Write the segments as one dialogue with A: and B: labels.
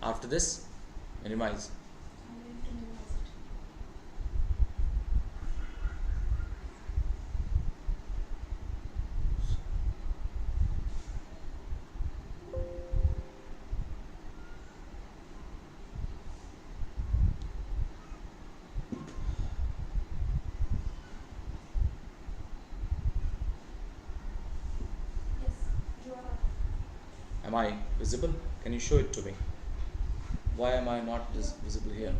A: After this, minimize. Am I visible? Can you show it to me? Why am I not visible here?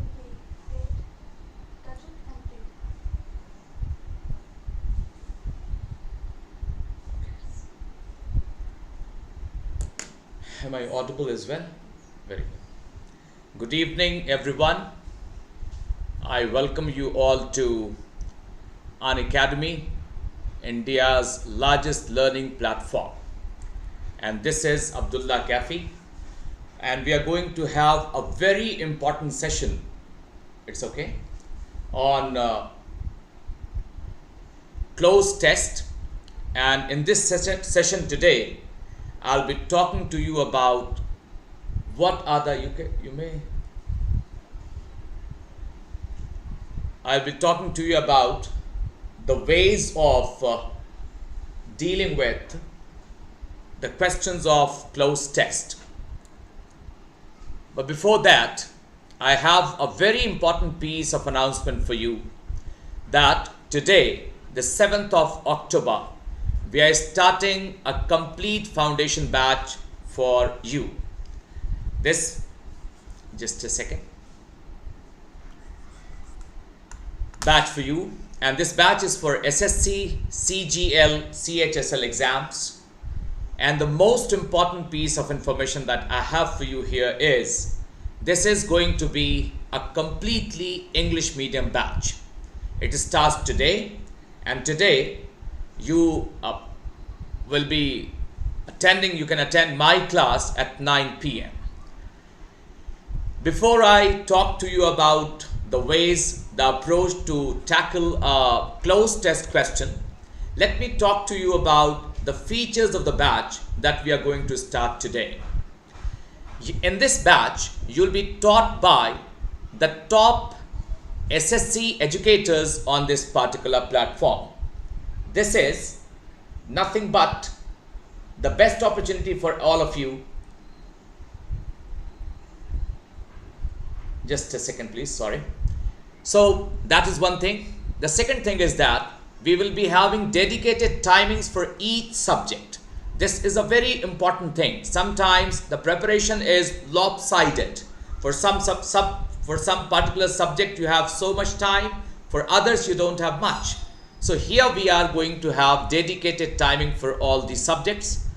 A: Am I audible as well? Very good. Good evening, everyone. I welcome you all to Unacademy, India's largest learning platform. And this is Abdullah Kaifi, and we are going to have a very important session, it's okay, on Cloze Test. And in this session today, I'll be talking to you about what are the, I'll be talking to you about the ways of dealing with the questions of Cloze Test. But before that, I have a very important piece of announcement for you, that today, the 7th of October, we are starting a complete foundation batch for you. This, just a second, batch for you, and this batch is for SSC, CGL, CHSL exams. And the most important piece of information that I have for you here is, this is going to be a completely English medium batch. It starts today, and today you will be attending, you can attend my class at 9 p.m. Before I talk to you about the ways, the approach to tackle a Cloze Test question, let me talk to you about the features of the batch that we are going to start today. In this batch, you'll be taught by the top SSC educators on this particular platform. This is nothing but the best opportunity for all of you. Just a second, please. Sorry. So that is one thing. The second thing is that we will be having dedicated timings for each subject. This is a very important thing. Sometimes the preparation is lopsided. For some particular subject you have so much time, for others you don't have much. So here we are going to have dedicated timing for all the subjects.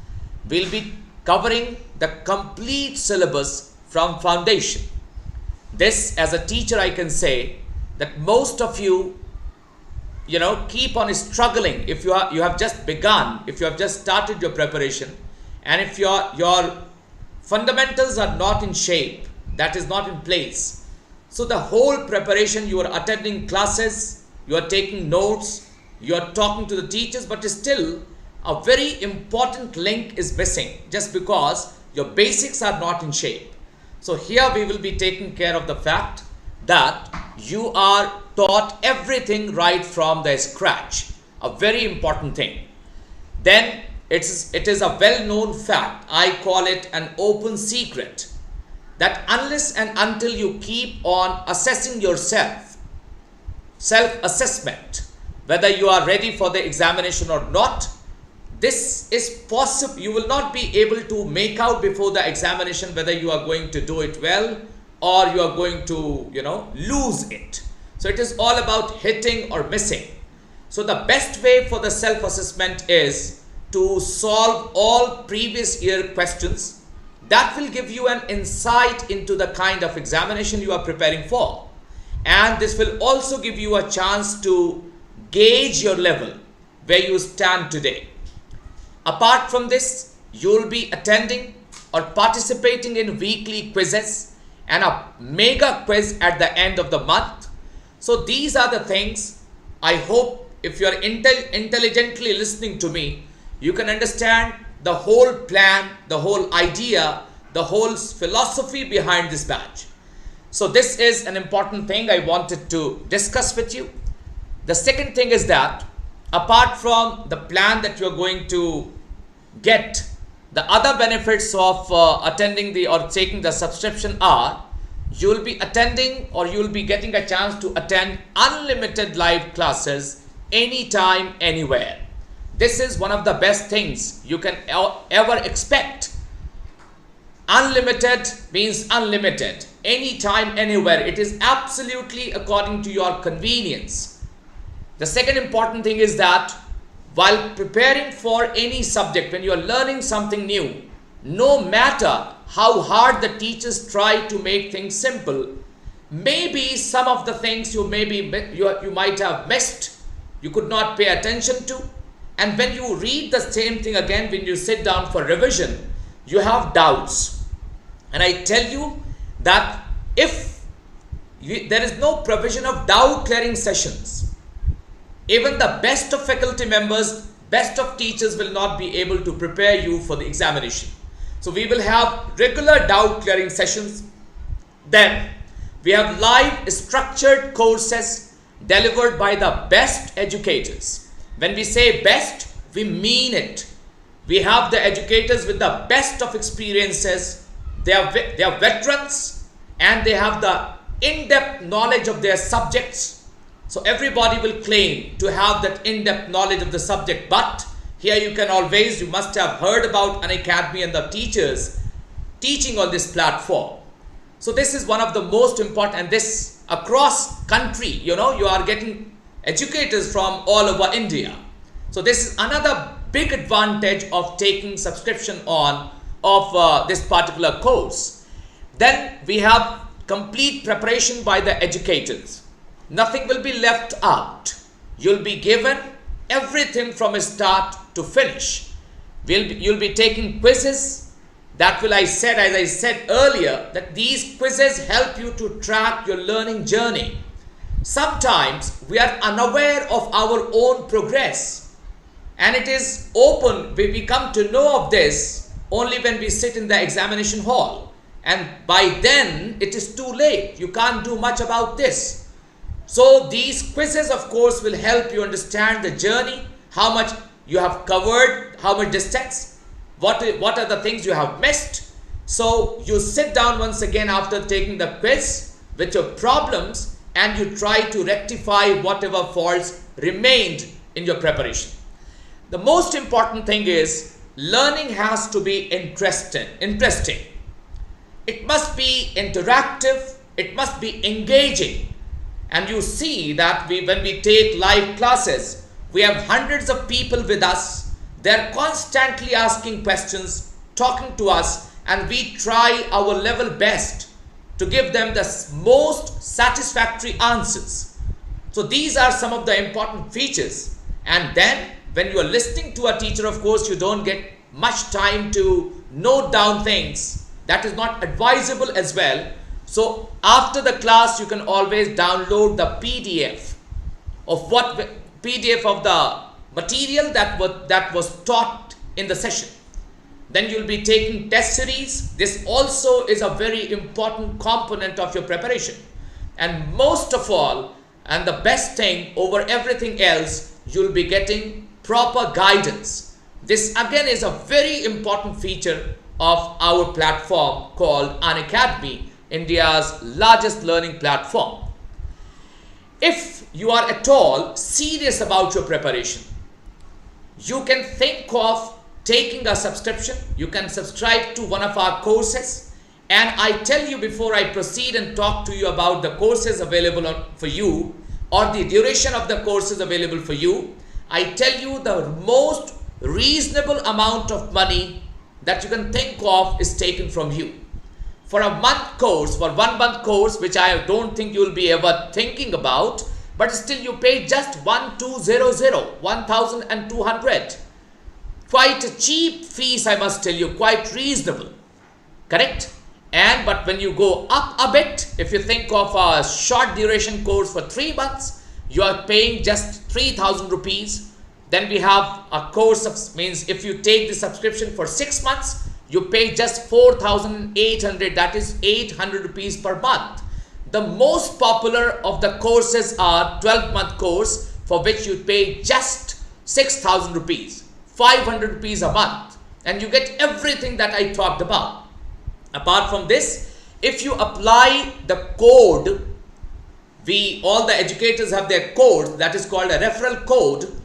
A: We'll be covering the complete syllabus from foundation. This, as a teacher, I can say that most of you keep on struggling if you have just begun, if you have just started your preparation, and if your fundamentals are not in shape, that is not in place. So the whole preparation, you are attending classes, you are taking notes, you are talking to the teachers, but still a very important link is missing just because your basics are not in shape. So here we will be taking care of the fact that you are taught everything right from the scratch, a very important thing. Then it is a well-known fact, I call it an open secret, that unless and until you keep on assessing yourself, self-assessment, whether you are ready for the examination or not, this is possible. You will not be able to make out before the examination whether you are going to do it well or you are going to, lose it. So it is all about hitting or missing. So the best way for the self-assessment is to solve all previous year questions. That will give you an insight into the kind of examination you are preparing for. And this will also give you a chance to gauge your level where you stand today. Apart from this, you will be attending or participating in weekly quizzes and a mega quiz at the end of the month. So these are the things. I hope if you are intelligently listening to me, you can understand the whole plan, the whole idea, the whole philosophy behind this batch. So this is an important thing I wanted to discuss with you. The second thing is that apart from the plan that you're going to get, the other benefits of attending the or taking the subscription are you will be attending or you will be getting a chance to attend unlimited live classes anytime, anywhere. This is one of the best things you can ever expect. Unlimited means unlimited, anytime, anywhere. It is absolutely according to your convenience. The second important thing is that while preparing for any subject, when you are learning something new, no matter how hard the teachers try to make things simple, maybe some of the things you might have missed, you could not pay attention to, and when you read the same thing again, when you sit down for revision, you have doubts. And I tell you that if there is no provision of doubt clearing sessions, even the best of faculty members, best of teachers will not be able to prepare you for the examination. So we will have regular doubt clearing sessions. Then we have live structured courses delivered by the best educators. When we say best, we mean it. We have the educators with the best of experiences. They are veterans and they have the in-depth knowledge of their subjects. So everybody will claim to have that in-depth knowledge of the subject, but here you must have heard about Unacademy and the teachers teaching on this platform. So this is one of the most important, and this across country, you are getting educators from all over India. So this is another big advantage of taking subscription of this particular course. Then we have complete preparation by the educators. Nothing will be left out. You'll be given everything from start to finish. You'll be taking quizzes. As I said earlier, that these quizzes help you to track your learning journey. Sometimes we are unaware of our own progress, and it is open. We come to know of this only when we sit in the examination hall, and by then it is too late. You can't do much about this. So these quizzes, of course, will help you understand the journey, how much you have covered, how much distance, what are the things you have missed. So you sit down once again after taking the quiz with your problems and you try to rectify whatever faults remained in your preparation. The most important thing is learning has to be interesting. It must be interactive. It must be engaging. And you see that when we take live classes, we have hundreds of people with us. They're constantly asking questions, talking to us, and we try our level best to give them the most satisfactory answers. So these are some of the important features. And then when you are listening to a teacher, of course, you don't get much time to note down things. That is not advisable as well. So after the class, you can always download the PDF of the material that was taught in the session. Then you'll be taking test series. This also is a very important component of your preparation. And most of all, and the best thing over everything else, you'll be getting proper guidance. This again is a very important feature of our platform called Unacademy, India's largest learning platform. If you are at all serious about your preparation, you can think of taking a subscription. You can subscribe to one of our courses. And I tell you, before I proceed and talk to you about the courses available for you or the duration of the courses available for you, I tell you the most reasonable amount of money that you can think of is taken from you. For a month course, for 1 month course, which I don't think you will be ever thinking about, but still you pay just 1,200. Quite a cheap fees, I must tell you, quite reasonable, correct? But when you go up a bit, if you think of a short duration course for 3 months, you are paying just 3,000 rupees. Then we have a course of, means if you take the subscription for 6 months, you pay just 4,800, that is 800 rupees per month. The most popular of the courses are 12-month course, for which you pay just 6,000 rupees, 500 rupees a month, and you get everything that I talked about. Apart from this, if you apply the code, all the educators have their code that is called a referral code.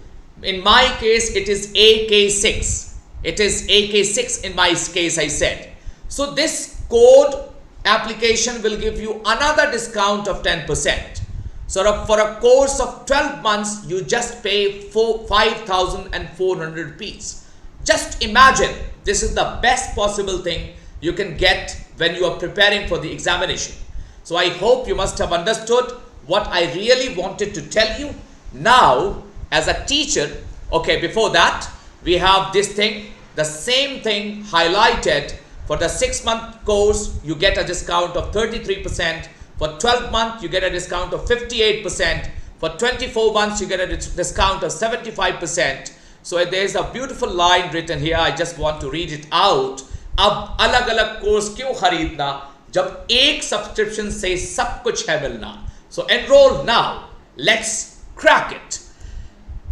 A: In my case, it is AK6. It is AK6 in my case, I said. So this code application will give you another discount of 10%. So for a course of 12 months, you just pay 5,400 rupees. Just imagine, this is the best possible thing you can get when you are preparing for the examination. So I hope you must have understood what I really wanted to tell you. Now, as a teacher, okay, before that, we have this thing, the same thing highlighted. For the 6-month course, you get a discount of 33%. For 12 months, you get a discount of 58%. For 24 months, you get a discount of 75%. So there is a beautiful line written here. I just want to read it out. अब अलग अलग course क्यों खरीदना जब एक subscription से सब कुछ है मिलना. So enroll now. Let's crack it.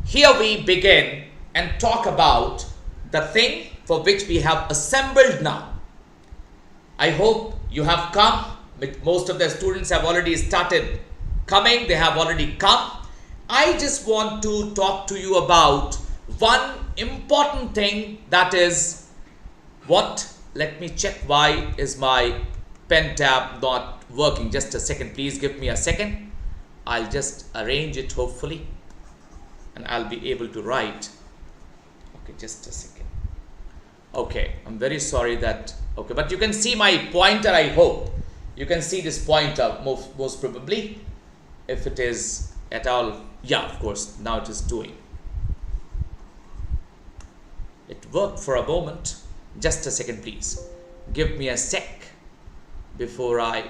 A: Here we begin and talk about the thing for which we have assembled now. I hope you have come. Most of the students have already started coming. They have already come. I just want to talk to you about one important thing, that is what? Let me check why is my pen tab not working. Just a second, please give me a second. I'll just arrange it hopefully and I'll be able to write. Okay, just a second. Okay, I'm very sorry that, okay, but you can see my pointer, I hope. You can see this pointer most probably, if it is at all. Yeah, of course, now it is doing. It worked for a moment. Just a second, please. Give me a sec before I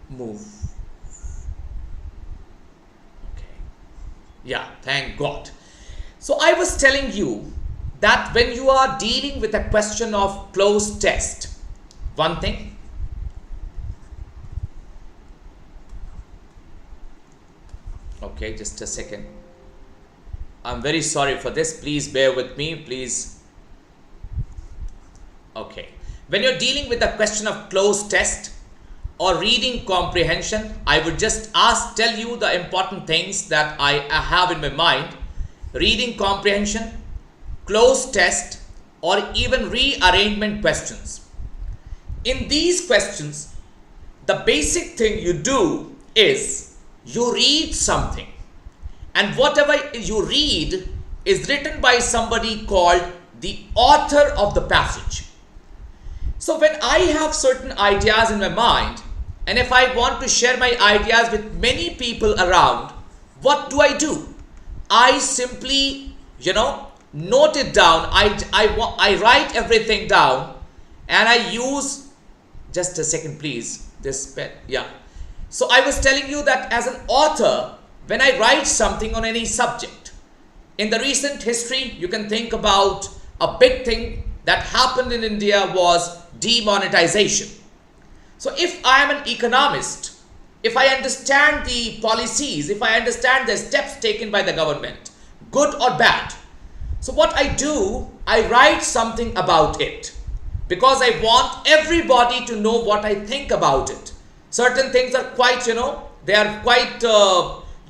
A: move. Okay. Yeah, thank God. So I was telling you that when you are dealing with a question of cloze test, one thing, okay, just a second. I'm very sorry for this. Please bear with me, please. Okay. When you're dealing with the question of cloze test or reading comprehension, I would just tell you the important things that I have in my mind. Reading comprehension, cloze test, or even rearrangement questions. In these questions, the basic thing you do is you read something, and whatever you read is written by somebody called the author of the passage. So when I have certain ideas in my mind, and if I want to share my ideas with many people around, what do? I simply, note it down. I write everything down, and I use, just a second please, this pen, yeah. So I was telling you that as an author, when I write something on any subject, in the recent history, you can think about a big thing that happened in India was demonetization. So if I am an economist, if I understand the policies, if I understand the steps taken by the government, good or bad, so what I do, I write something about it, because I want everybody to know what I think about it. Certain things are quite, they are quite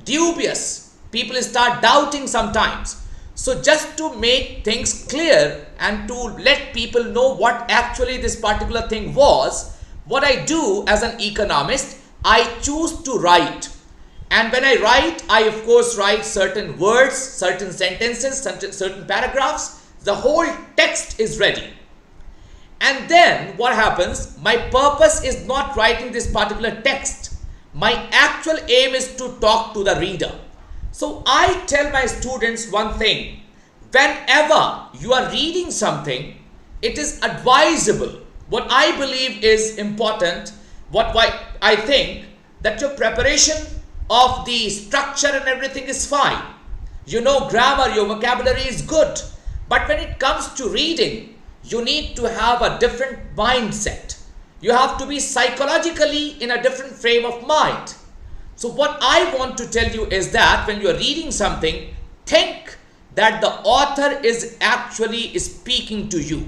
A: dubious. People start doubting sometimes. So just to make things clear and to let people know what actually this particular thing was, what I do as an economist, I choose to write. And when I write, I of course write certain words, certain sentences, certain paragraphs. The whole text is ready. And then what happens? My purpose is not writing this particular text. My actual aim is to talk to the reader. So I tell my students one thing. Whenever you are reading something, it is advisable. What I believe is important, why I think that your preparation of the structure and everything is fine. You know grammar, your vocabulary is good. But when it comes to reading, you need to have a different mindset. You have to be psychologically in a different frame of mind. So what I want to tell you is that when you are reading something, think that the author is actually speaking to you.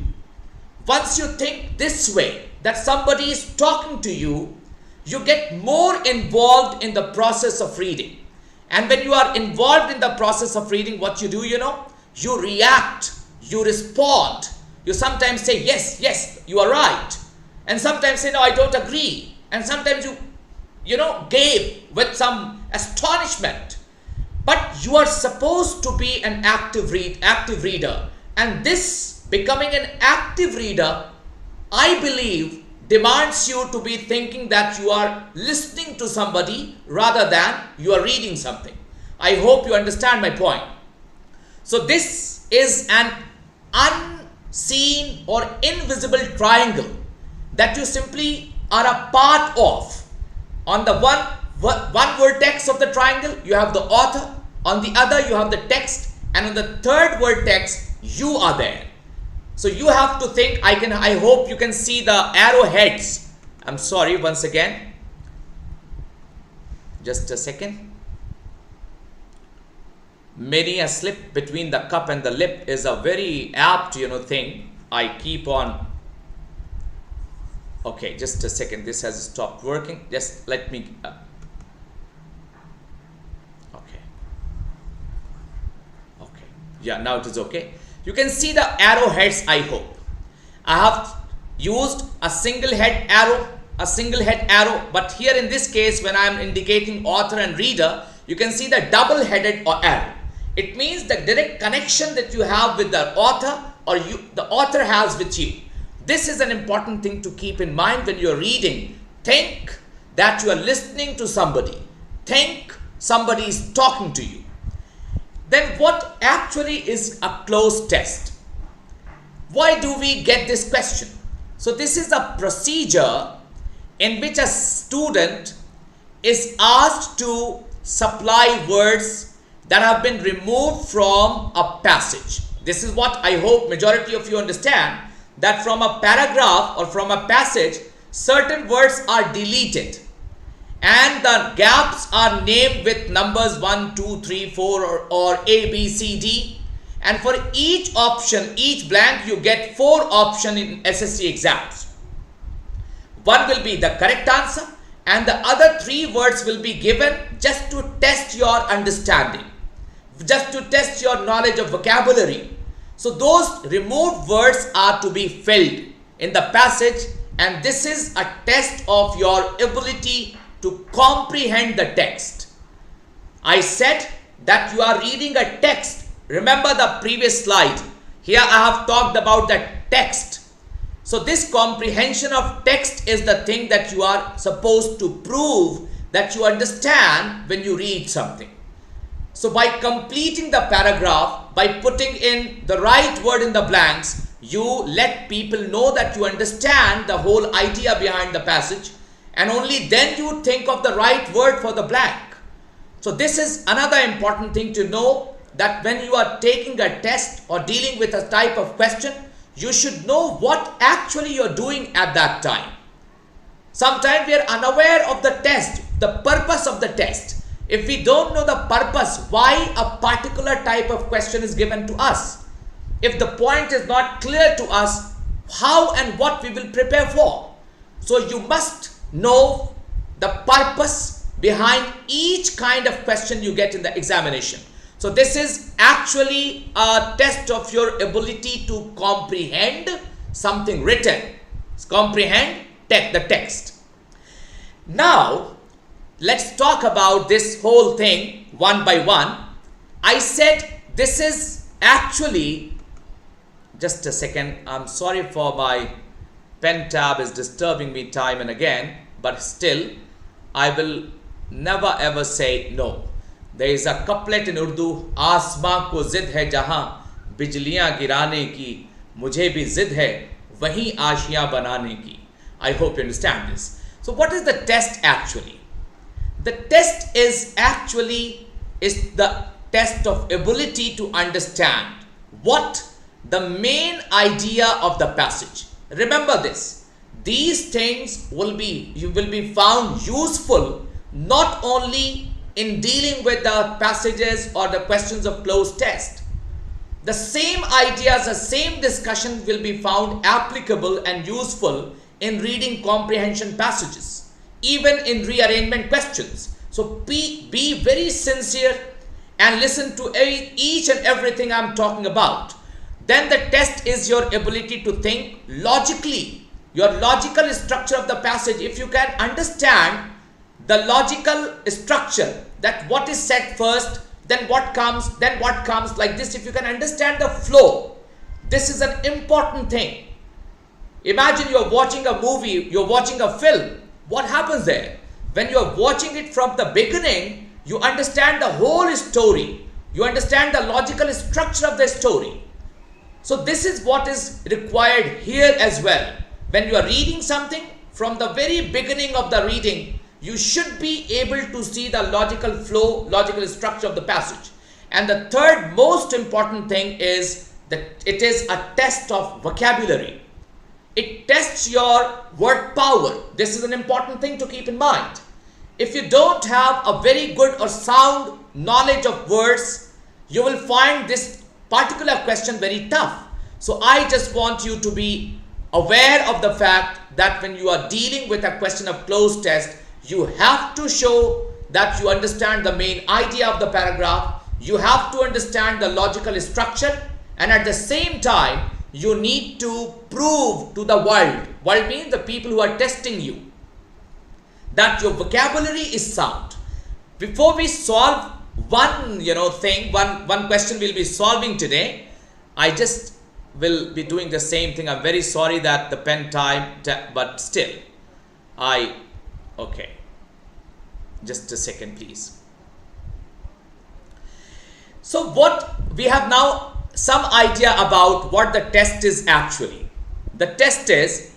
A: Once you think this way, that somebody is talking to you, you get more involved in the process of reading. And when you are involved in the process of reading, what you do, you react, you respond. You sometimes say, yes, yes, you are right. And sometimes say, no, I don't agree. And sometimes you gape with some astonishment. But you are supposed to be an active reader. And this becoming an active reader, I believe, demands you to be thinking that you are listening to somebody rather than you are reading something. I hope you understand my point. So this is an unseen or invisible triangle that you simply are a part of. On the one vertex of the triangle, you have the author. On the other, you have the text. And on the third vertex, you are there. So you have to think. I hope you can see the arrowheads. I'm sorry, once again. Just a second. Many a slip between the cup and the lip is a very apt, thing. I keep on. Okay, just a second. This has stopped working. Just let me. Okay. Yeah, now it is okay. You can see the arrowheads, I hope. I have used a single head arrow, but here in this case, when I am indicating author and reader, you can see the double-headed arrow. It means the direct connection that you have with the author or the author has with you. This is an important thing to keep in mind when you are reading. Think that you are listening to somebody. Think somebody is talking to you. Then what actually is a cloze test? Why do we get this question? So this is a procedure in which a student is asked to supply words that have been removed from a passage. This is what I hope majority of you understand, that from a paragraph or from a passage, certain words are deleted. And the gaps are named with numbers 1, 2, 3, 4 or A, B, C, D. And for each option, each blank, you get 4 options in SSC exams. One will be the correct answer and the other 3 words will be given just to test your understanding, just to test your knowledge of vocabulary. So those removed words are to be filled in the passage, and this is a test of your ability to comprehend the text. I said that you are reading a text. Remember the previous slide. Here I have talked about the text. So this comprehension of text is the thing that you are supposed to prove that you understand when you read something. So by completing the paragraph, by putting in the right word in the blanks, you let people know that you understand the whole idea behind the passage. And only then you think of the right word for the blank. So this is another important thing to know, that when you are taking a test or dealing with a type of question, you should know what actually you are doing at that time. Sometimes we are unaware of the test, the purpose of the test. If we don't know the purpose, why a particular type of question is given to us, if the point is not clear to us, how and what we will prepare for. So you must know the purpose behind each kind of question you get in the examination. So this is actually a test of your ability to comprehend something written, comprehend the text. Now let's talk about this whole thing one by one. I said this is actually, just a second, I'm sorry for my pen tab is disturbing me time and again, but still I will never ever say no. There is a couplet in Urdu, आसमां को जिद है जहां बिजलियां गिराने की, मुझे भी जिद है वहीं आशियां बनाने की. I hope you understand this. So what is the test actually? The test is actually the test of ability to understand what the main idea of the passage. Remember this. These things will be found useful not only in dealing with the passages or the questions of Cloze Test. The same ideas, the same discussion will be found applicable and useful in reading comprehension passages, even in rearrangement questions. So be very sincere and listen to each and everything I'm talking about. Then the test is your ability to think logically, your logical structure of the passage. If you can understand the logical structure, that what is said first, then what comes, like this. If you can understand the flow, this is an important thing. Imagine you're watching a movie, you're watching a film. What happens there? When you're watching it from the beginning, you understand the whole story. You understand the logical structure of the story. So this is what is required here as well. When you are reading something, from the very beginning of the reading, you should be able to see the logical flow, logical structure of the passage. And the third most important thing is that it is a test of vocabulary. It tests your word power. This is an important thing to keep in mind. If you don't have a very good or sound knowledge of words, you will find this particular question very tough. So I just want you to be aware of the fact that when you are dealing with a question of Cloze Test, you have to show that you understand the main idea of the paragraph. You have to understand the logical structure, and at the same time, you need to prove to the world. World means the people who are testing you, that your vocabulary is sound. Before we solve one one question we'll be solving today, I just will be doing the same thing. I'm very sorry that the pen time, but still, okay, just a second please. So what we have now some idea about what the test is actually. The test is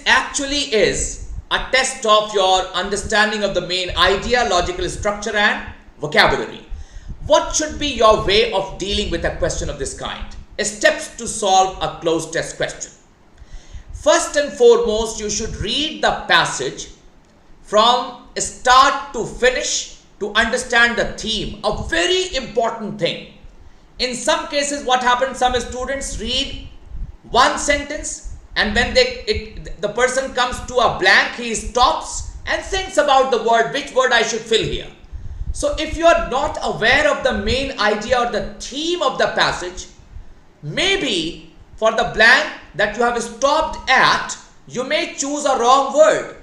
A: actually is a test of your understanding of the main idea, logical structure and vocabulary. What should be your way of dealing with a question of this kind? Steps to solve a Cloze Test question. First and foremost, you should read the passage from start to finish to understand the theme. A very important thing. In some cases, what happens, some students read one sentence, and when the person comes to a blank, he stops and thinks about the word, which word I should fill here. So if you are not aware of the main idea or the theme of the passage, maybe for the blank that you have stopped at, you may choose a wrong word.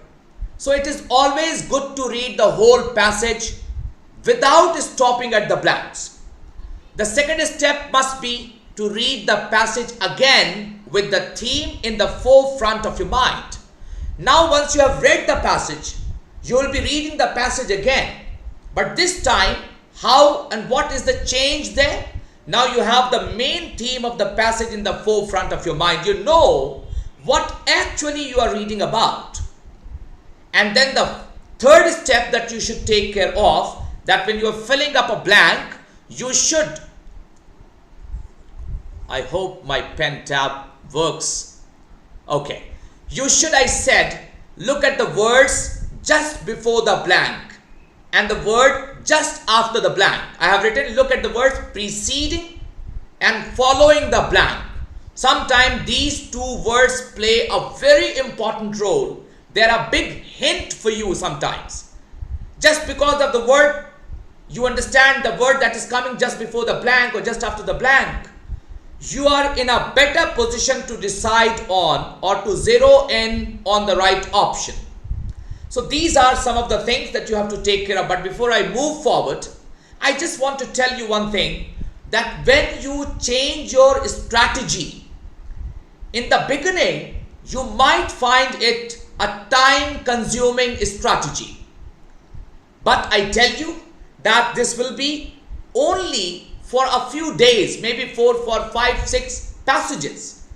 A: So it is always good to read the whole passage without stopping at the blanks. The second step must be to read the passage again with the theme in the forefront of your mind. Now once you have read the passage, you will be reading the passage again. But this time, how and what is the change there? Now you have the main theme of the passage in the forefront of your mind. You know what actually you are reading about. And then the third step that you should take care of, that when you are filling up a blank, you should, I hope my pen tab works. Okay. You should, I said, look at the words just before the blank and the word just after the blank. I have written, look at the words preceding and following the blank. Sometimes these two words play a very important role. They are a big hint for you sometimes. Just because of the word, you understand the word that is coming just before the blank or just after the blank, you are in a better position to decide on or to zero in on the right option. So these are some of the things that you have to take care of. But before I move forward, I just want to tell you one thing, that when you change your strategy, in the beginning, you might find it a time-consuming strategy. But I tell you that this will be only for a few days, maybe for 5, 6 passages.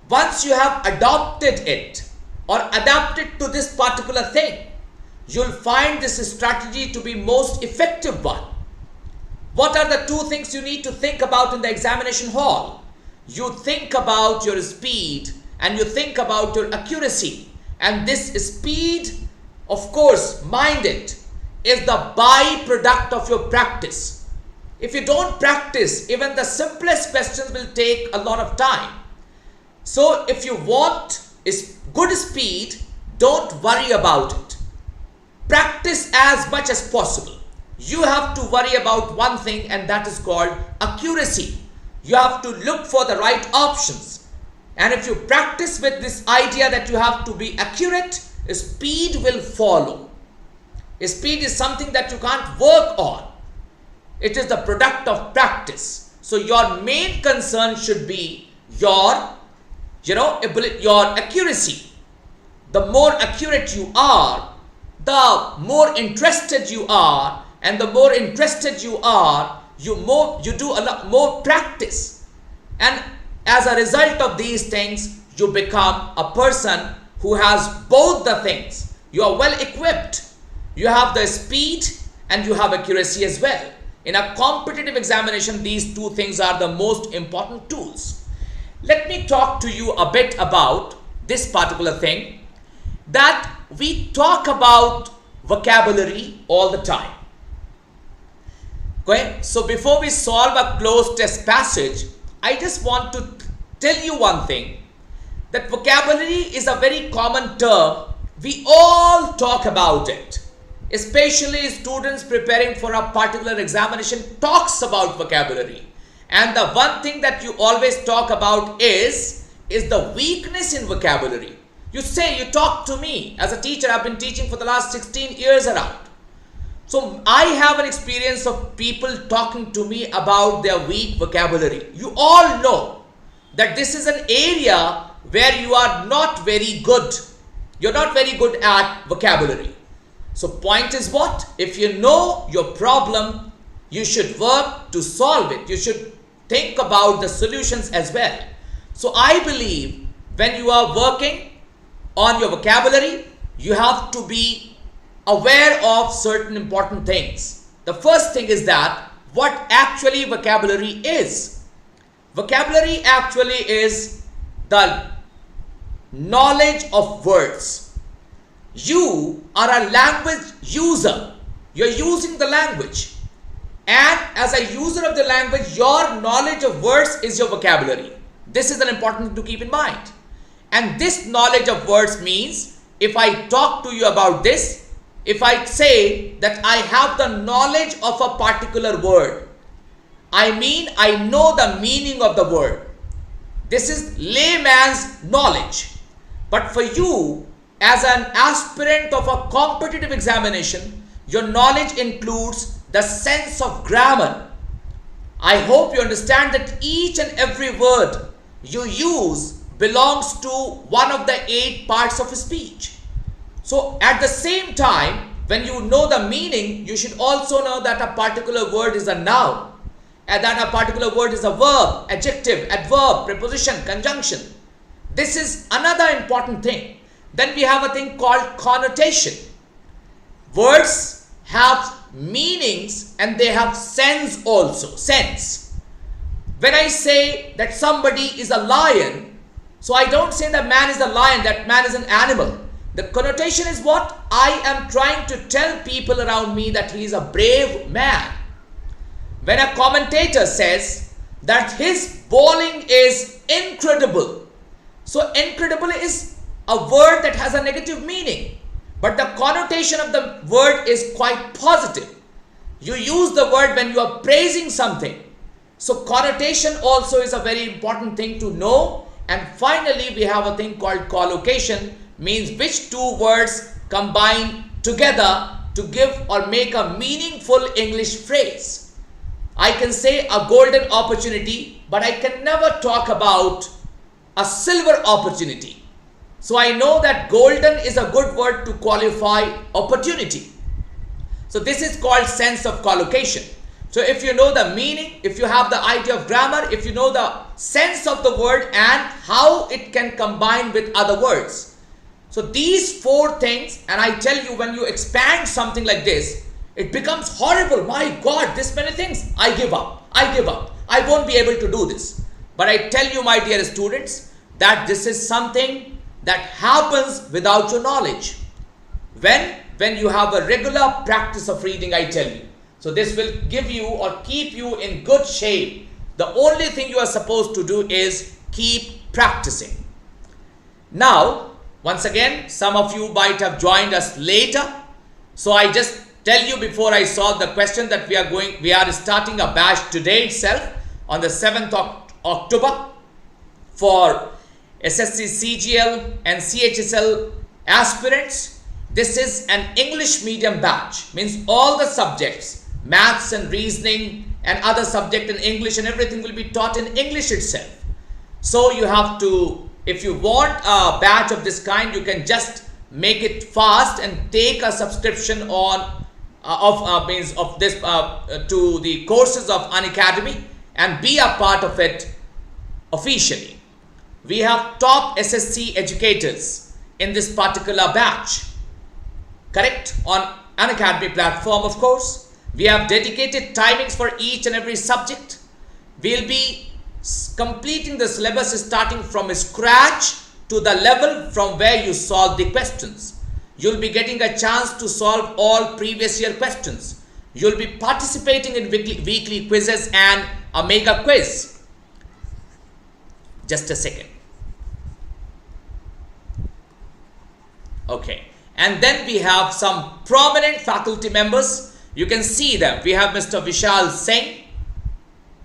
A: Once you have adopted it, or adapt it to this particular thing, you'll find this strategy to be most effective one. What are the two things you need to think about in the examination hall? You think about your speed and you think about your accuracy. And this speed, of course, mind it, is the byproduct of your practice. If you don't practice, even the simplest questions will take a lot of time. So if you want good speed, don't worry about it. Practice as much as possible. You have to worry about one thing, and that is called accuracy. You have to look for the right options. And if you practice with this idea that you have to be accurate, speed will follow. Speed is something that you can't work on. It is the product of practice. So your main concern should be your accuracy. The more accurate you are, the more interested you are, and the more interested you are, you do a lot more practice. And as a result of these things, you become a person who has both the things. You are well equipped. You have the speed and you have accuracy as well. In a competitive examination, these two things are the most important tools. Let me talk to you a bit about this particular thing, that we talk about vocabulary all the time. Okay? So before we solve a cloze test passage, I just want to tell you one thing, that vocabulary is a very common term. We all talk about it. Especially students preparing for a particular examination talks about vocabulary. And the one thing that you always talk about is the weakness in vocabulary. You talk to me as a teacher. I've been teaching for the last 16 years around. So I have an experience of people talking to me about their weak vocabulary. You all know that this is an area where you are not very good. You're not very good at vocabulary. So point is what? If you know your problem, you should work to solve it. You should think about the solutions as well. So I believe when you are working on your vocabulary, you have to be aware of certain important things. The first thing is that what actually vocabulary is. Vocabulary actually is the knowledge of words. You are a language user. You're using the language. And as a user of the language, your knowledge of words is your vocabulary. This is an important thing to keep in mind. And this knowledge of words means, if I talk to you about this, if I say that I have the knowledge of a particular word, I mean I know the meaning of the word. This is layman's knowledge. But for you, as an aspirant of a competitive examination, your knowledge includes the sense of grammar. I hope you understand that each and every word you use belongs to one of the 8 parts of speech. So at the same time, when you know the meaning, you should also know that a particular word is a noun, and that a particular word is a verb, adjective, adverb, preposition, conjunction. This is another important thing. Then we have a thing called connotation. Words have meanings and they have sense also. Sense. When I say that somebody is a lion, so I don't say that man is a lion, that man is an animal. The connotation is what? I am trying to tell people around me that he is a brave man. When a commentator says that his bowling is incredible, so incredible is a word that has a negative meaning, but the connotation of the word is quite positive. You use the word when you are praising something. So connotation also is a very important thing to know. And finally, we have a thing called collocation, means which two words combine together to give or make a meaningful English phrase. I can say a golden opportunity, but I can never talk about a silver opportunity. So I know that golden is a good word to qualify opportunity. So this is called sense of collocation. So if you know the meaning, if you have the idea of grammar, if you know the sense of the word and how it can combine with other words, So these four things, and I tell you, when you expand something like this, it becomes horrible. My God, this many things. I give up. I give up. I won't be able to do this. But I tell you, my dear students, that this is something that happens without your knowledge. When you have a regular practice of reading, I tell you. So this will give you or keep you in good shape. The only thing you are supposed to do is keep practicing. Now, once again, some of you might have joined us later. So I just tell you before I solve the question that we are starting a batch today itself on the 7th of October for SSC CGL and CHSL aspirants. This is an English medium batch, means all the subjects, maths and reasoning and other subject in English, and everything will be taught in English itself. So you have to, if you want a batch of this kind, you can just make it fast and take a subscription on to the courses of Unacademy and be a part of it officially. We have top SSC educators in this particular batch, correct, on Unacademy platform, of course. We have dedicated timings for each and every subject. We'll be completing the syllabus starting from scratch to the level from where you solve the questions. You'll be getting a chance to solve all previous year questions. You'll be participating in weekly quizzes and a mega quiz. Just a second. Okay. And then we have some prominent faculty members. You can see them. We have Mr. Vishal Singh.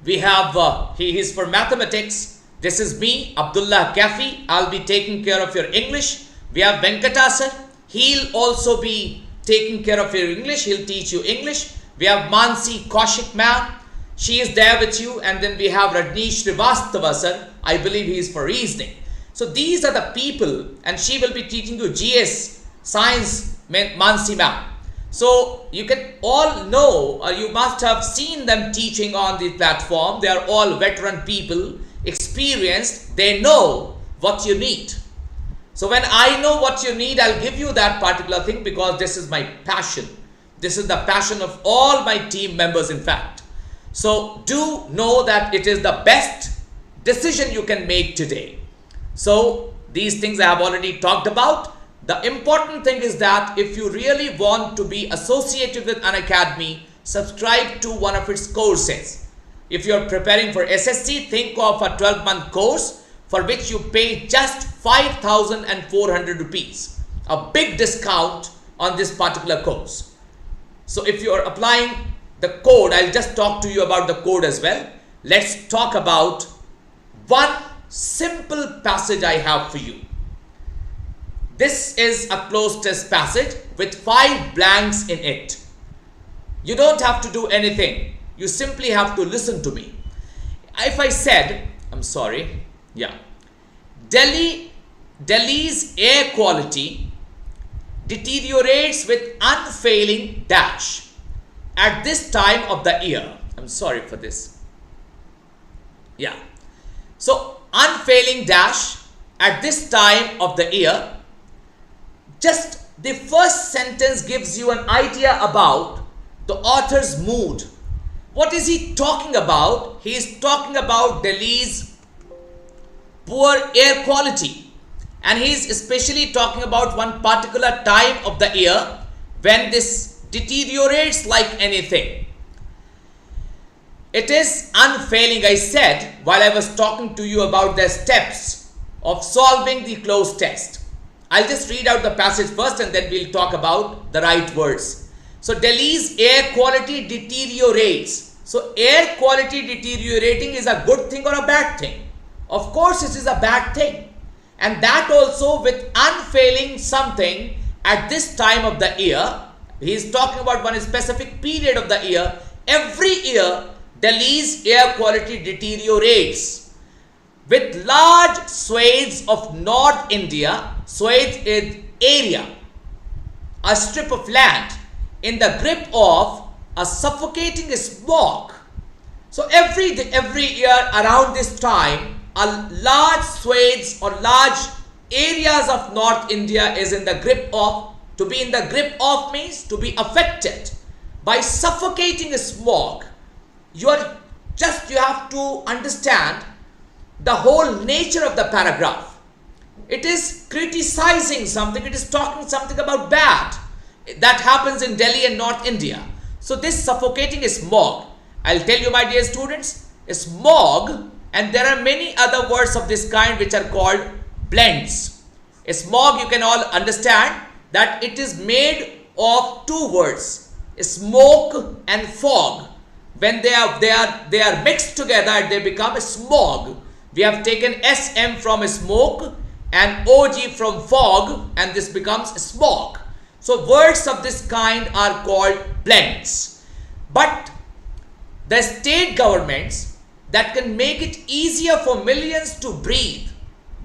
A: We have, he is for mathematics. This is me, Abdullah Kaifi. I'll be taking care of your English. We have Venkata Sir. He'll also be taking care of your English. He'll teach you English. We have Mansi Kaushik ma'am. She is there with you. And then we have Rani Srivastava sir. I believe he is for reasoning. So these are the people, and she will be teaching you GS, Science, Mansi ma'am. So you can all know, or you must have seen them teaching on the platform. They are all veteran people, experienced. They know what you need. So when I know what you need, I'll give you that particular thing, because this is my passion. This is the passion of all my team members, in fact. So do know that it is the best decision you can make today. So these things I have already talked about. The important thing is that if you really want to be associated with Unacademy, subscribe to one of its courses. If you are preparing for SSC, think of a 12-month course for which you pay just 5,400 rupees. A big discount on this particular course. So if you are applying the code, I'll just talk to you about the code as well. Let's talk about one simple passage I have for you. This is a cloze test passage with 5 blanks in it. You don't have to do anything. You simply have to listen to me. If I said, Delhi's air quality deteriorates with unfailing dash at this time of the year. I'm sorry for this. Yeah. So unfailing dash at this time of the year. Just the first sentence gives you an idea about the author's mood. What is he talking about? He is talking about Delhi's poor air quality. And he is especially talking about one particular time of the year when this deteriorates like anything. It is unfailing, I said, while I was talking to you about the steps of solving the cloze test. I'll just read out the passage first and then we'll talk about the right words. So Delhi's air quality deteriorates. So air quality deteriorating is a good thing or a bad thing? Of course it is a bad thing. And that also with unfailing something at this time of the year. He is talking about one specific period of the year. Every year Delhi's air quality deteriorates. With large swathes of North India, swathe is area, a strip of land, in the grip of a suffocating smog. So every year around this time, a large swathes or large areas of North India is in the grip of, to be in the grip of means to be affected by suffocating smog. You have to understand the whole nature of the paragraph. It is criticizing something, it is talking something about bad that happens in Delhi and North India. So this suffocating smog, I'll tell you my dear students, smog, and there are many other words of this kind which are called blends. Smog, you can all understand that it is made of two words, smoke and fog. When they are mixed together, they become a smog. We have taken SM from smoke and OG from fog, and this becomes smog. So words of this kind are called blends. But the state governments that can make it easier for millions to breathe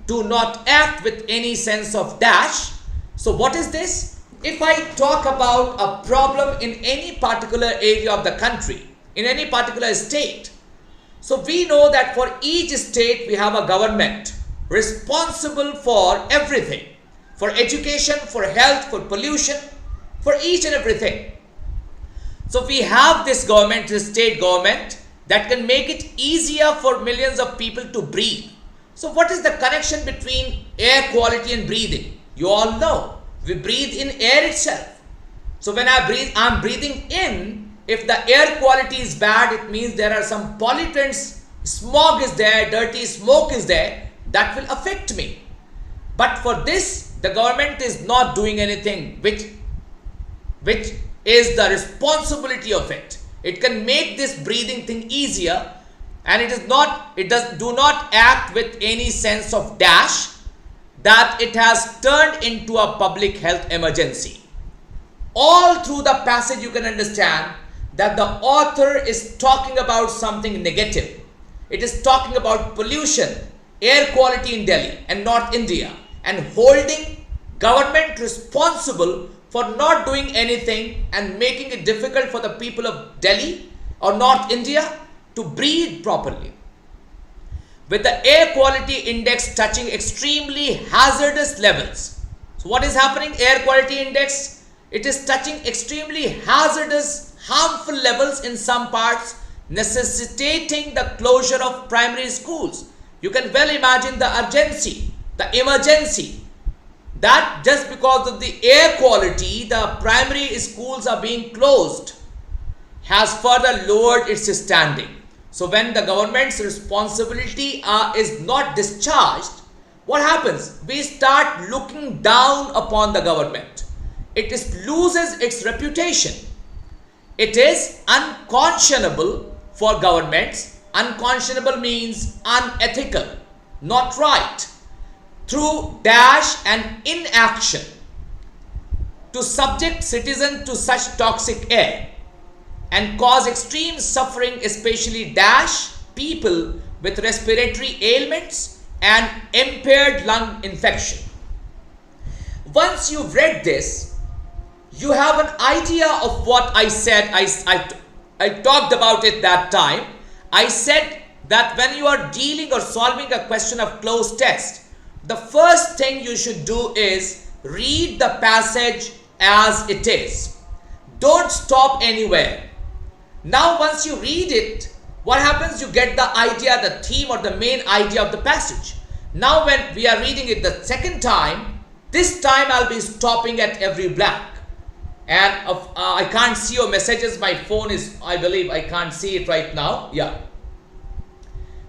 A: do not act with any sense of dash. So what is this? If I talk about a problem in any particular area of the country, in any particular state, so we know that for each state we have a government responsible for everything, for education, for health, for pollution, for each and everything. So we have this government, this state government, that can make it easier for millions of people to breathe. So what is the connection between air quality and breathing? You all know, we breathe in air itself. So when I breathe, I'm breathing in. If the air quality is bad, it means there are some pollutants, smog is there, dirty smoke is there, that will affect me. But for this, the government is not doing anything which is the responsibility of it. It can make this breathing thing easier, and do not act with any sense of dash that it has turned into a public health emergency. All through the passage you can understand that the author is talking about something negative. It is talking about pollution, air quality in Delhi and North India, and holding government responsible for not doing anything and making it difficult for the people of Delhi or North India to breathe properly. With the air quality index touching extremely hazardous levels. So what is happening? Air quality index, it is touching extremely hazardous, harmful levels in some parts, necessitating the closure of primary schools. You can well imagine the urgency, the emergency, that just because of the air quality, the primary schools are being closed, has further lowered its standing. So when the government's responsibility is not discharged, what happens? We start looking down upon the government. It loses its reputation. It is unconscionable for governments. Unconscionable means unethical, not right, through dash and inaction to subject citizens to such toxic air and cause extreme suffering, especially dash people with respiratory ailments and impaired lung infection. Once you've read this, you have an idea of what I said. I talked about it that time. I said that when you are dealing or solving a question of cloze test, the first thing you should do is read the passage as it is. Don't stop anywhere. Now once you read it, what happens? You get the idea, the theme or the main idea of the passage. Now when we are reading it the second time, this time I'll be stopping at every blank. And I can't see your messages. My phone is, I believe I can't see it right now. Yeah.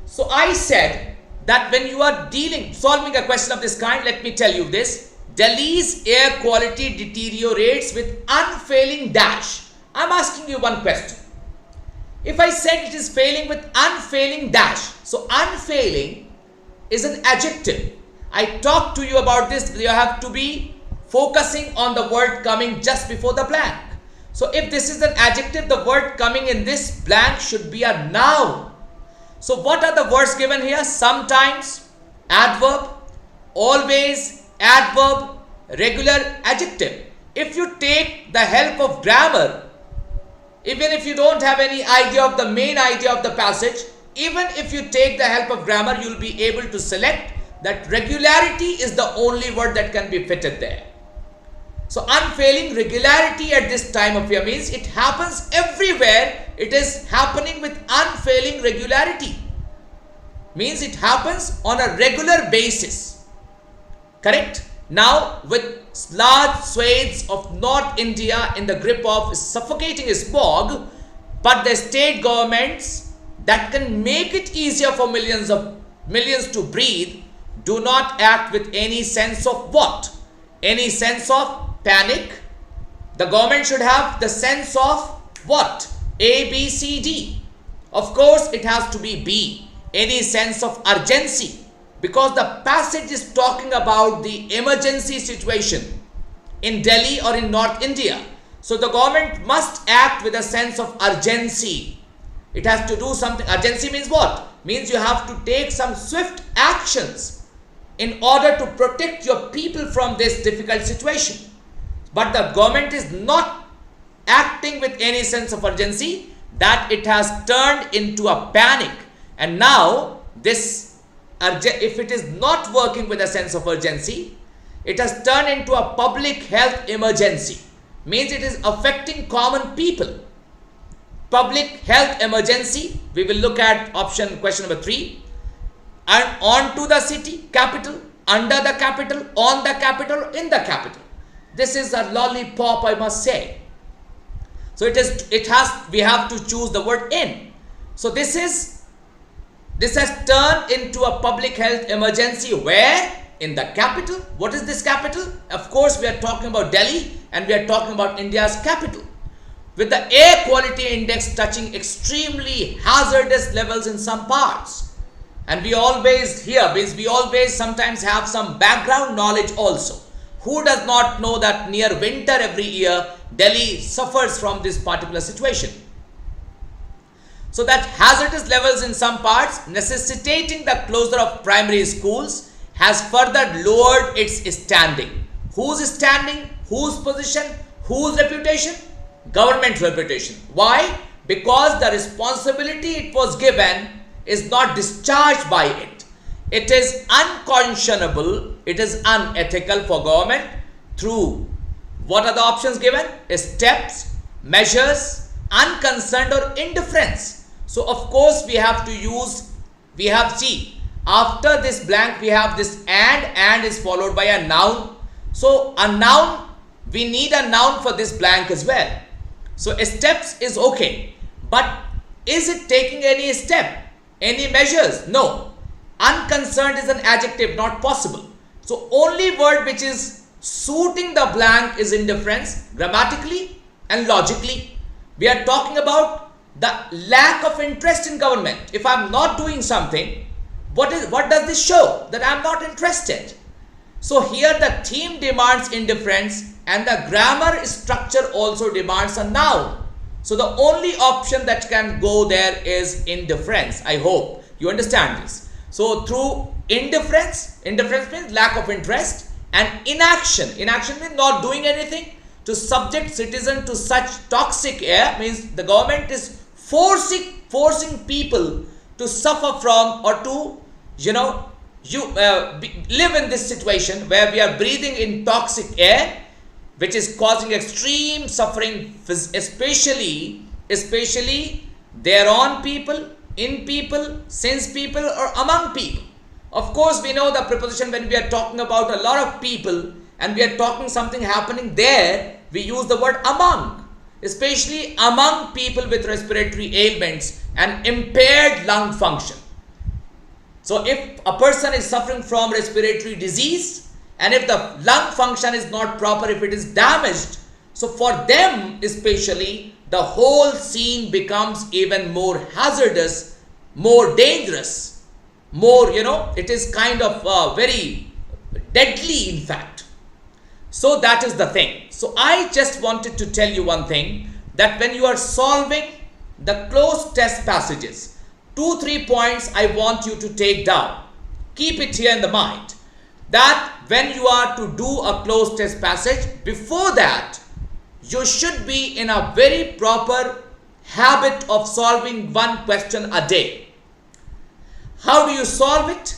A: So I said that when you are solving a question of this kind, let me tell you this. Delhi's air quality deteriorates with unfailing dash. I'm asking you one question. If I said it is failing with unfailing dash, so unfailing is an adjective. I talked to you about this. You have to be focusing on the word coming just before the blank. So if this is an adjective, the word coming in this blank should be a noun. So what are the words given here? Sometimes, adverb, always, adverb, regular, adjective. If you take the help of grammar, even if you don't have any idea of the main idea of the passage, even if you take the help of grammar, you will be able to select that regularity is the only word that can be fitted there. So unfailing regularity at this time of year means it happens everywhere. It is happening with unfailing regularity. Means it happens on a regular basis. Correct? Now with large swathes of North India in the grip of suffocating smog, but the state governments that can make it easier for millions to breathe do not act with any sense of what? Any sense of panic. The government should have the sense of what? A, B, C, D. Of course, it has to be B. Any sense of urgency. Because the passage is talking about the emergency situation in Delhi or in North India. So the government must act with a sense of urgency. It has to do something. Urgency means what? Means you have to take some swift actions in order to protect your people from this difficult situation. But the government is not acting with any sense of urgency, that it has turned into a panic. And now this, if it is not working with a sense of urgency, it has turned into a public health emergency. Means it is affecting common people. Public health emergency. We will look at question number 3. And on to the city, capital, under the capital, on the capital, in the capital. This is a lollipop, I must say. So we have to choose the word in. So this has turned into a public health emergency. Where? In the capital. What is this capital? Of course, we are talking about Delhi and we are talking about India's capital. With the air quality index touching extremely hazardous levels in some parts. And we always hear, because we always sometimes have some background knowledge also. Who does not know that near winter every year, Delhi suffers from this particular situation? So that hazardous levels in some parts necessitating the closure of primary schools has further lowered its standing. Whose standing? Whose position? Whose reputation? Government's reputation. Why? Because the responsibility it was given is not discharged by it. It is unconscionable, it is unethical for government through what are the options given? Steps, measures, unconcerned or indifference. So of course we have to use, after this blank we have this and is followed by a noun. So a noun, we need a noun for this blank as well. So steps is okay, but is it taking any step? Any measures? No. Unconcerned is an adjective, not possible. So only word which is suiting the blank is indifference, grammatically and logically. We are talking about the lack of interest in government. If I am not doing something, what does this show? That I am not interested. So here the theme demands indifference and the grammar structure also demands a noun. So the only option that can go there is indifference. I hope you understand this. So through indifference means lack of interest, and inaction means not doing anything, to subject citizen to such toxic air means the government is forcing people to suffer from or to live in this situation where we are breathing in toxic air, which is causing extreme suffering, especially their own people, in people, since people, or among people. Of course, we know the preposition when we are talking about a lot of people and we are talking something happening there, we use the word among, especially among people with respiratory ailments and impaired lung function. So if a person is suffering from respiratory disease and if the lung function is not proper, if it is damaged, so for them especially, the whole scene becomes even more hazardous, more dangerous, more, it is kind of very deadly in fact. So that is the thing. So I just wanted to tell you one thing, that when you are solving the cloze test passages, 2-3 points I want you to take down. Keep it here in the mind, that when you are to do a cloze test passage, before that, you should be in a very proper habit of solving one question a day. How do you solve it?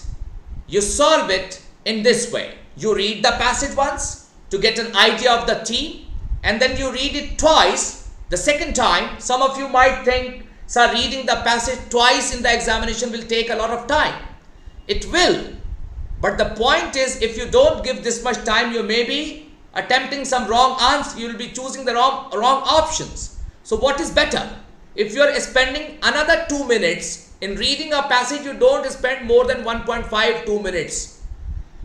A: You solve it in this way. You read the passage once to get an idea of the theme, and then you read it twice. The second time, some of you might think, sir, reading the passage twice in the examination will take a lot of time. It will. But the point is, if you don't give this much time, you may be attempting some wrong answer. You will be choosing the wrong options. So what is better? If you are spending another 2 minutes in reading a passage, you don't spend more than 1.5-2 minutes.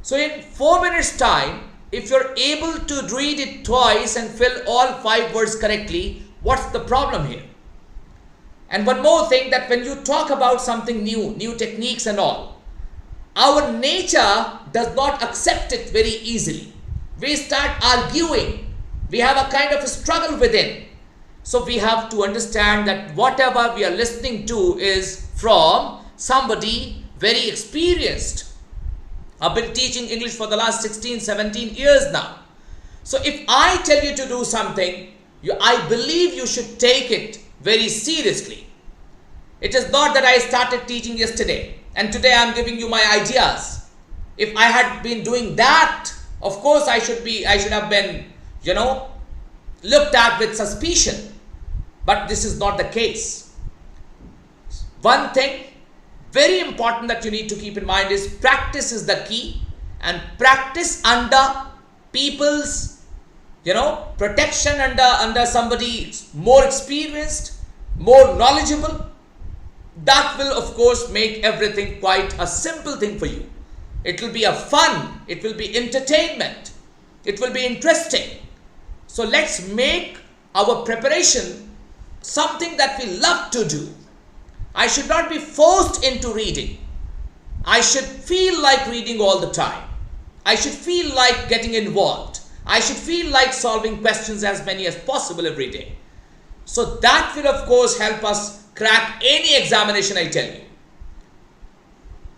A: So in 4 minutes time, if you're able to read it twice and fill all 5 words correctly, what's the problem here? And one more thing, that when you talk about something new techniques and all, our nature does not accept it very easily. We start arguing. We have a kind of a struggle within. So we have to understand that whatever we are listening to is from somebody very experienced. I've been teaching English for the last 16-17 years now. So if I tell you to do something, I believe you should take it very seriously. It is not that I started teaching yesterday and today I am giving you my ideas. If I had been doing that, of course I should have been, looked at with suspicion. But this is not the case. One thing very important that you need to keep in mind is practice is the key, and practice under people's protection, under somebody more experienced, more knowledgeable. That will of course make everything quite a simple thing for you. It will be a fun, it will be entertainment, it will be interesting. So let's make our preparation something that we love to do. I should not be forced into reading. I should feel like reading all the time. I should feel like getting involved. I should feel like solving questions as many as possible every day. So that will of course help us crack any examination, I tell you.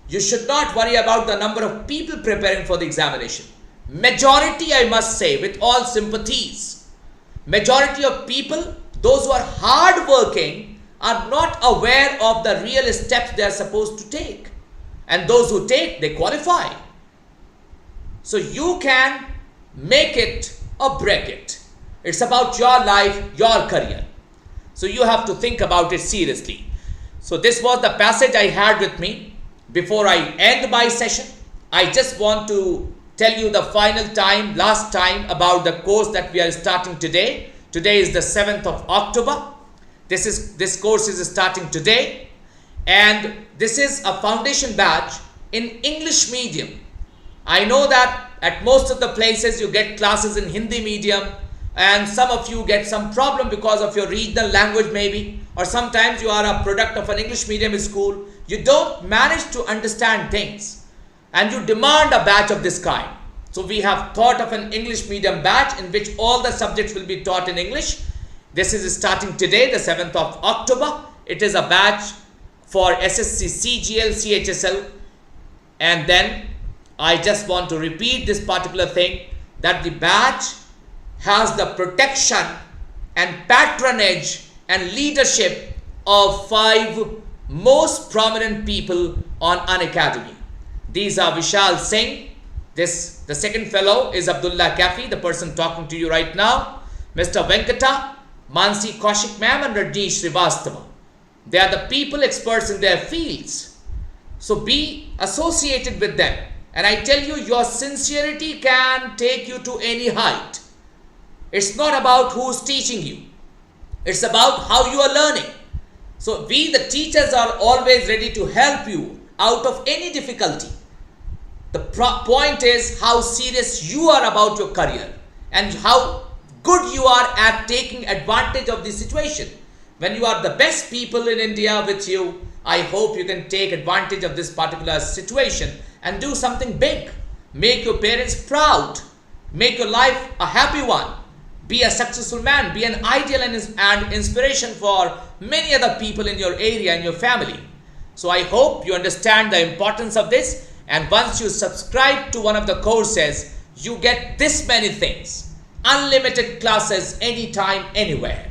A: You should not worry about the number of people preparing for the examination. Majority, I must say, with all sympathies, majority of people, those who are hard-working, are not aware of the real steps they are supposed to take. And those who take, they qualify. So you can make it or break it. It's about your life, your career. So you have to think about it seriously. So this was the passage I had with me. Before I end my session, I just want to tell you the last time about the course that we are starting today. Today is the 7th of October. This course is starting today, and this is a foundation batch in English medium. I know that at most of the places you get classes in Hindi medium, and some of you get some problem because of your regional language maybe, or sometimes you are a product of an English medium school. You don't manage to understand things and you demand a batch of this kind. So we have thought of an English medium batch in which all the subjects will be taught in English. This is starting today, the 7th of October. It is a batch for SSC CGL, CHSL. And then I just want to repeat this particular thing, that the batch has the protection and patronage and leadership of 5 most prominent people on Unacademy. These are Vishal Singh. The second fellow is Abdullah Kafi, the person talking to you right now. Mr. Venkata, Mansi Kaushik ma'am, and Rani Srivastava. They are the people experts in their fields. So be associated with them. And I tell you, your sincerity can take you to any height. It's not about who's teaching you. It's about how you are learning. So we, the teachers, are always ready to help you out of any difficulty. The point is how serious you are about your career and how good you are at taking advantage of the situation. When you are the best people in India with you, I hope you can take advantage of this particular situation and do something big. Make your parents proud. Make your life a happy one. Be a successful man. Be an ideal and inspiration for many other people in your area and your family. So I hope you understand the importance of this. And once you subscribe to one of the courses, you get this many things. Unlimited classes anytime, anywhere.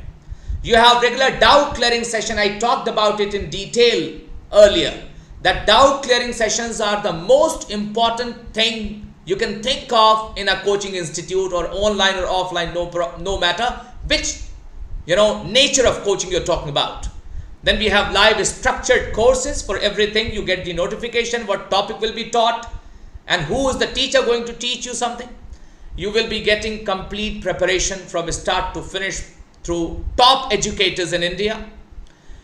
A: You have regular doubt clearing session. I talked about it in detail earlier. that doubt clearing sessions are the most important thing you can think of in a coaching institute or online or offline, no matter which nature of coaching you're talking about. Then we have live structured courses for everything. You get the notification what topic will be taught and who is the teacher going to teach you something. You will be getting complete preparation from start to finish through top educators in India.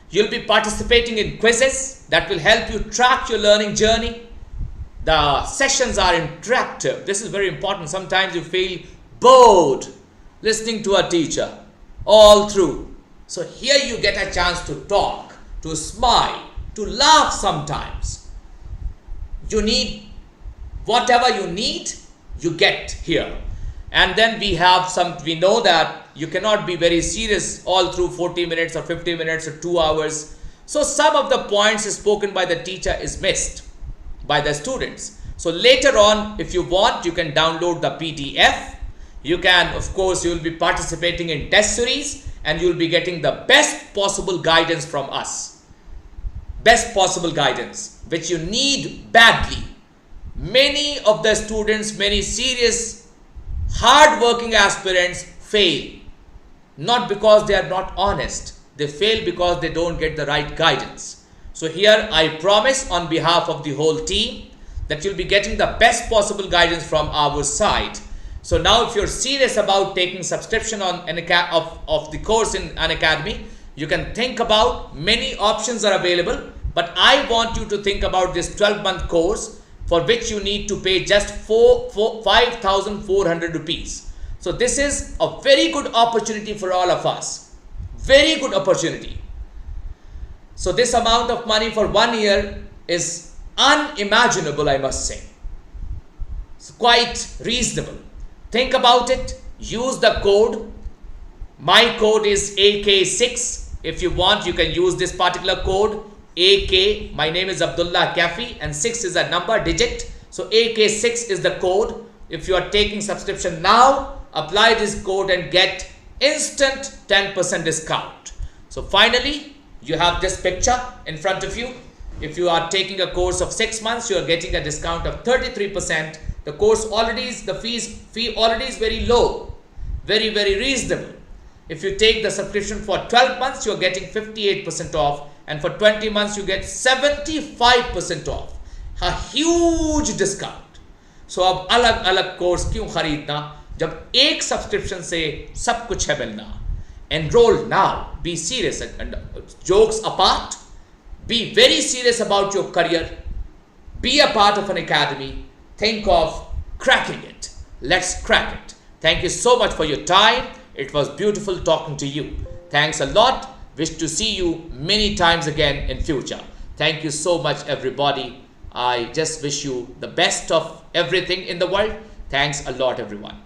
A: You'll be participating in quizzes that will help you track your learning journey. The sessions are interactive. This is very important. Sometimes you feel bored listening to a teacher all through. So here you get a chance to talk, to smile, to laugh sometimes. You need whatever you need, you get here. And then we know that you cannot be very serious all through 40 minutes or 50 minutes or 2 hours. So some of the points spoken by the teacher is missed by the students. So later on, if you want, you can download the PDF. You can, of course, you will be participating in test series and you will be getting the best possible guidance from us. Best possible guidance, which you need badly. Many of the students, many serious, hard-working aspirants fail. Not because they are not honest. They fail because they don't get the right guidance. So here I promise on behalf of the whole team that you'll be getting the best possible guidance from our side. So now if you're serious about taking subscription on of the course in Unacademy, you can think about many options are available. But I want you to think about this 12-month course for which you need to pay just 5,400 rupees. So this is a very good opportunity for all of us. Very good opportunity. So this amount of money for 1 year is unimaginable, I must say. It's quite reasonable. Think about it. Use the code. My code is AK6. If you want, you can use this particular code. AK, my name is Abdullah Kaifi and 6 is a number digit. So AK6 is the code. If you are taking subscription now, apply this code and get instant 10% discount. So finally, you have this picture in front of you. If you are taking a course of 6 months, you are getting a discount of 33%. The course already is, the fee already is very low, very, very reasonable. If you take the subscription for 12 months, you are getting 58% off. And for 20 months, you get 75% off. A huge discount. So अब अलग अलग course क्यों खरीदना जब एक subscription से सब कुछ है मिलना. Enroll now. Be serious. And jokes apart, be very serious about your career. Be a part of an academy. Think of cracking it. Let's crack it. Thank you so much for your time. It was beautiful talking to you. Thanks a lot. Wish to see you many times again in future. Thank you so much, everybody. I just wish you the best of everything in the world. Thanks a lot, everyone.